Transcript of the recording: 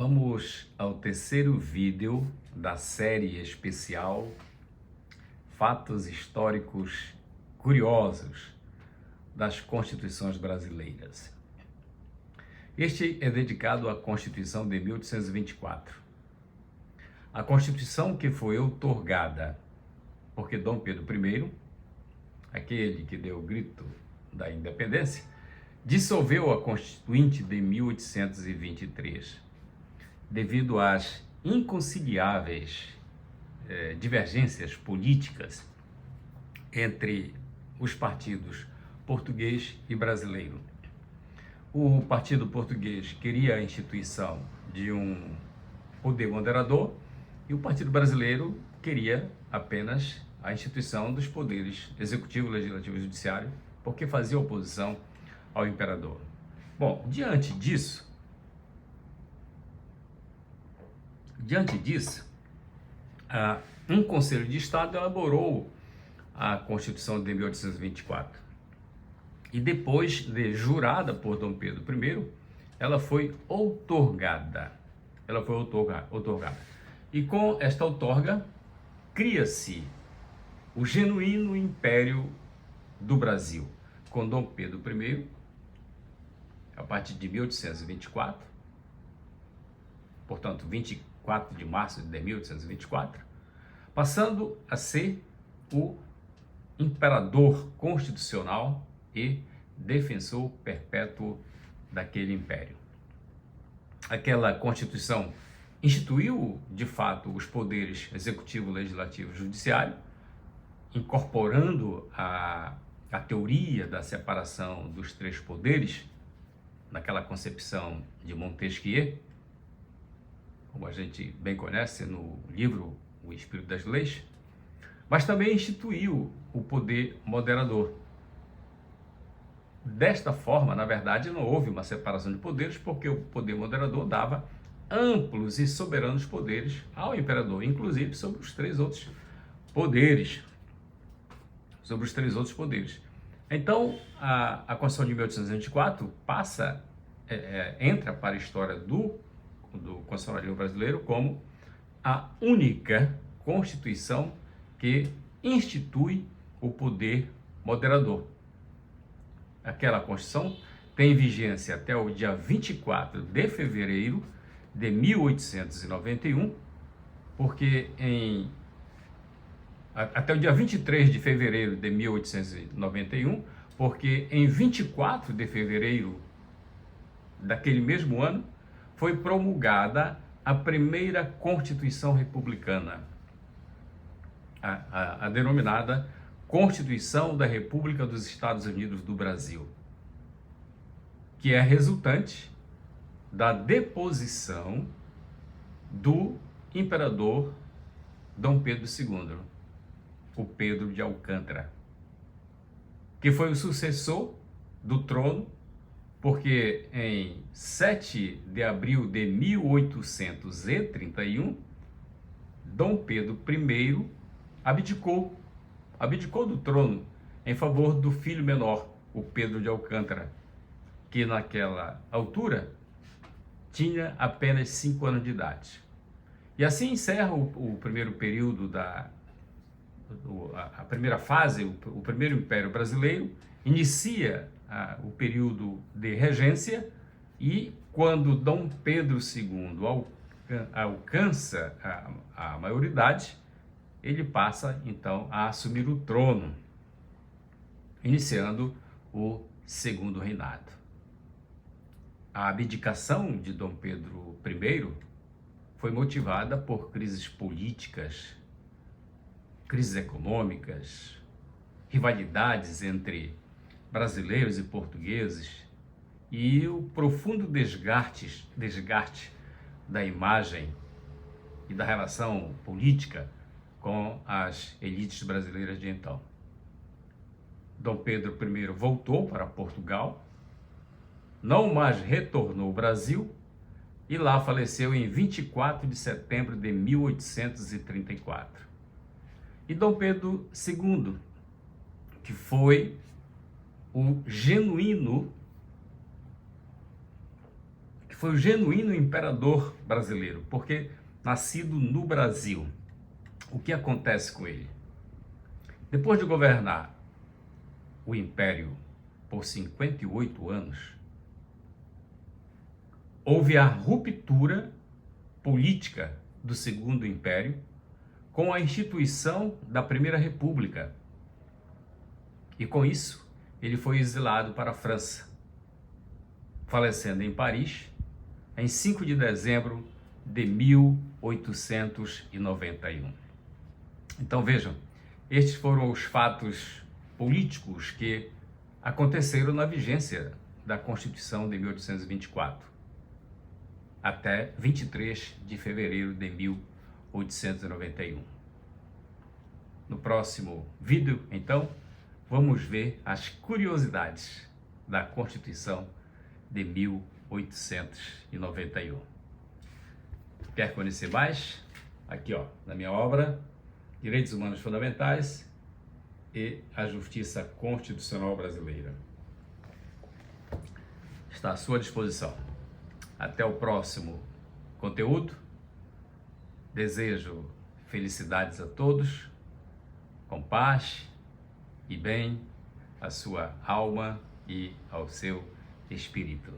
Vamos ao terceiro vídeo da série especial Fatos Históricos Curiosos das Constituições Brasileiras. Este é dedicado à Constituição de 1824. A Constituição que foi outorgada porque Dom Pedro I, aquele que deu o grito da independência, dissolveu a Constituinte de 1823, devido às inconciliáveis divergências políticas entre os partidos português e brasileiro. O partido português queria a instituição de um poder moderador e o partido brasileiro queria apenas a instituição dos poderes executivo, legislativo e judiciário, porque fazia oposição ao imperador. Bom, diante disso, um Conselho de Estado elaborou a Constituição de 1824. E depois de jurada por Dom Pedro I, ela foi outorgada. E com esta outorga, cria-se o genuíno Império do Brasil, com Dom Pedro I, a partir de 1824, portanto, 24 de março de 1824, passando a ser o imperador constitucional e defensor perpétuo daquele império. Aquela Constituição instituiu, de fato, os poderes executivo, legislativo e judiciário, incorporando a teoria da separação dos três poderes, naquela concepção de Montesquieu, como a gente bem conhece no livro O Espírito das Leis, mas também instituiu o poder moderador. Desta forma, na verdade, não houve uma separação de poderes, porque o poder moderador dava amplos e soberanos poderes ao imperador, inclusive sobre os três outros poderes. Então, a Constituição de 1824 entra para a história do constitucionalismo brasileiro como a única Constituição que institui o poder moderador. Aquela Constituição tem vigência até o dia 24 de fevereiro de 1891, porque até o dia 23 de fevereiro de 1891, porque em 24 de fevereiro daquele mesmo ano foi promulgada a primeira Constituição republicana, a denominada Constituição da República dos Estados Unidos do Brasil, que é resultante da deposição do imperador Dom Pedro II, o Pedro de Alcântara, que foi o sucessor do trono, porque em 7 de abril de 1831, Dom Pedro I abdicou do trono em favor do filho menor, o Pedro de Alcântara, que naquela altura tinha apenas 5 anos de idade. E assim encerra o primeiro período a primeira fase, o primeiro Império Brasileiro, inicia o período de regência, e quando Dom Pedro II alcança a maioridade, ele passa então a assumir o trono, iniciando o segundo reinado. A abdicação de Dom Pedro I foi motivada por crises políticas, crises econômicas, rivalidades entre brasileiros e portugueses e o profundo desgaste da imagem e da relação política com as elites brasileiras de então. Dom Pedro I voltou para Portugal, não mais retornou ao Brasil e lá faleceu em 24 de setembro de 1834. E Dom Pedro II, que foi o genuíno foi o genuíno imperador brasileiro, porque nascido no Brasil. O que acontece com ele? Depois de governar o Império por 58 anos, houve a ruptura política do Segundo Império com a instituição da Primeira República. E com isso, ele foi exilado para a França, falecendo em Paris em 5 de dezembro de 1891. Então vejam, estes foram os fatos políticos que aconteceram na vigência da Constituição de 1824, até 23 de fevereiro de 1891. No próximo vídeo, então, vamos ver as curiosidades da Constituição de 1891. Quer conhecer mais? Aqui, ó, na minha obra, Direitos Humanos Fundamentais e a Justiça Constitucional Brasileira. Está à sua disposição. Até o próximo conteúdo. Desejo felicidades a todos, com paz e bem à sua alma e ao seu espírito.